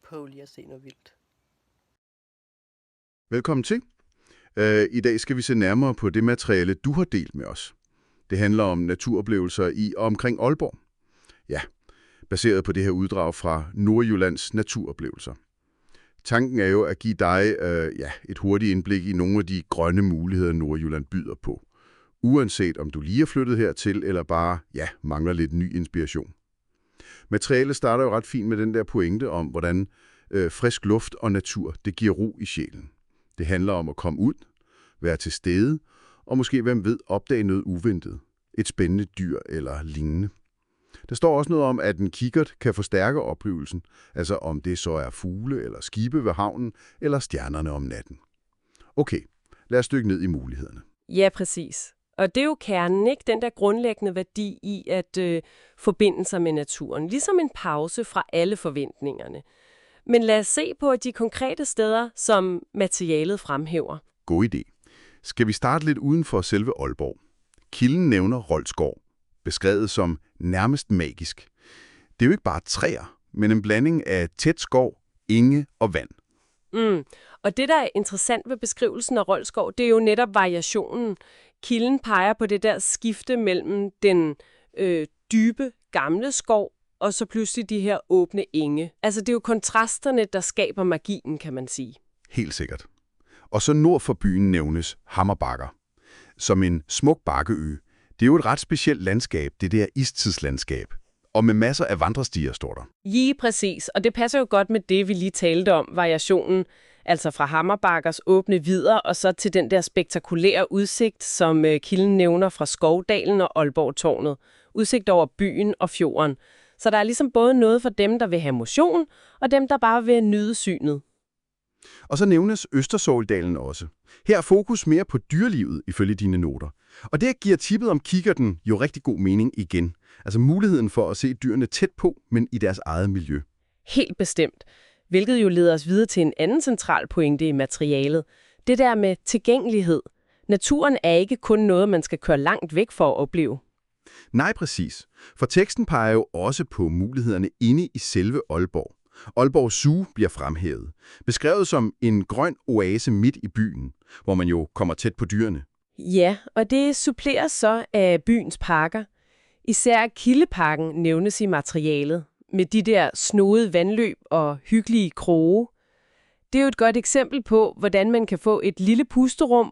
på lige at se noget vildt. Velkommen til. I dag skal vi se nærmere på det materiale, du har delt med os. Det handler om naturoplevelser i og omkring Aalborg. Ja, baseret på det her uddrag fra Nordjyllands naturoplevelser. Tanken er jo at give dig et hurtigt indblik i nogle af de grønne muligheder, Nordjylland byder på. Uanset om du lige er flyttet hertil, eller bare mangler lidt ny inspiration. Materialet starter jo ret fint med den der pointe om, hvordan frisk luft og natur, det giver ro i sjælen. Det handler om at komme ud, være til stede, og måske, hvem ved, opdage noget uventet. Et spændende dyr eller lignende. Der står også noget om, at en kikkert kan forstærke oplevelsen, altså om det så er fugle eller skibe ved havnen, eller stjernerne om natten. Okay, lad os dykke ned i mulighederne. Ja, præcis. Og det er jo kernen, ikke? Den der grundlæggende værdi i at forbinde sig med naturen. Ligesom en pause fra alle forventningerne. Men lad os se på de konkrete steder, som materialet fremhæver. God idé. Skal vi starte lidt uden for selve Aalborg? Kilden nævner Rold Skov, beskrevet som nærmest magisk. Det er jo ikke bare træer, men en blanding af tæt skov, enge og vand. Og det, der er interessant ved beskrivelsen af Rold Skov, det er jo netop variationen. Kilden peger på det der skifte mellem den dybe, gamle skov og så pludselig de her åbne enge. Altså det er jo kontrasterne, der skaber magien, kan man sige. Helt sikkert. Og så nord for byen nævnes Hammerbakker, som en smuk bakkeø. Det er jo et ret specielt landskab, det der istidslandskab. Og med masser af vandrestier, står der. Lige præcis, og det passer jo godt med det, vi lige talte om, variationen. Altså fra Hammerbakkers åbne vidder og så til den der spektakulære udsigt, som kilden nævner fra Skovdalen og Aalborg-tårnet. Udsigt over byen og fjorden. Så der er ligesom både noget for dem, der vil have motion, og dem, der bare vil nyde synet. Og så nævnes Østersåldalen også. Her er fokus mere på dyrelivet, ifølge dine noter. Og det giver tippet om kikkerten jo rigtig god mening igen. Altså muligheden for at se dyrene tæt på, men i deres eget miljø. Helt bestemt. Hvilket jo leder os videre til en anden central pointe i materialet. Det der med tilgængelighed. Naturen er ikke kun noget, man skal køre langt væk for at opleve. Nej, præcis. For teksten peger jo også på mulighederne inde i selve Aalborg. Aalborg Zoo bliver fremhævet. Beskrevet som en grøn oase midt i byen, hvor man jo kommer tæt på dyrene. Ja, og det suppleres så af byens parker. Især Kildeparken nævnes i materialet, med de der snodede vandløb og hyggelige kroge. Det er jo et godt eksempel på, hvordan man kan få et lille pusterum